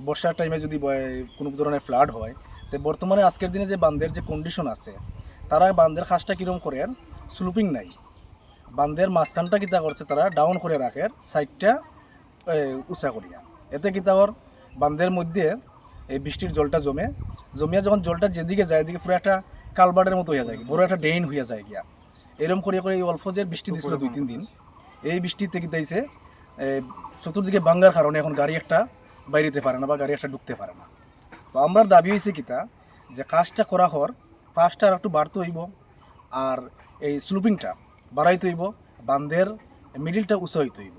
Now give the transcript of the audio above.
বর্ষার টাইমে যদি কোনো ধরনের ফ্লাড হয়, তো বর্তমানে আজকের দিনে যে বাঁধের যে কন্ডিশন আছে, তারা বাঁধের খাসটা কীরকম করে স্লুপিং নাই, বাঁধের মাঝখানটা কিতা করছে তারা ডাউন করে রাখে, সাইডটা উঁচা করিয়া। এতে কিতা কর বাঁধের মধ্যে এই বৃষ্টির জলটা জমিয়া যখন জলটা যেদিকে যায় এদিকে পুরো একটা কালবার্ডের মতো হয়ে যায়, বড় একটা ড্রেন হয়ে যায় গিয়া। এরকম করে করে এই অল্প যে বৃষ্টি দিছিল 2-3 দিন, এই বৃষ্টিতে কিতাইছে চতুর্দিকে বাঙ্গার কারণে এখন গাড়ি একটা বাইরেতে পারে না বা গাড়ি একটা ঢুকতে পারে না। তো আমরা দাবি হয়েছে কিতা যে কাজটা করা হর ফার্স্টটা আর একটু বাড়তে হইব, আর এই স্লুপিংটা বাড়াইতে হইব, বান্ধের মিডিলটা উঁচা হইতে হইব।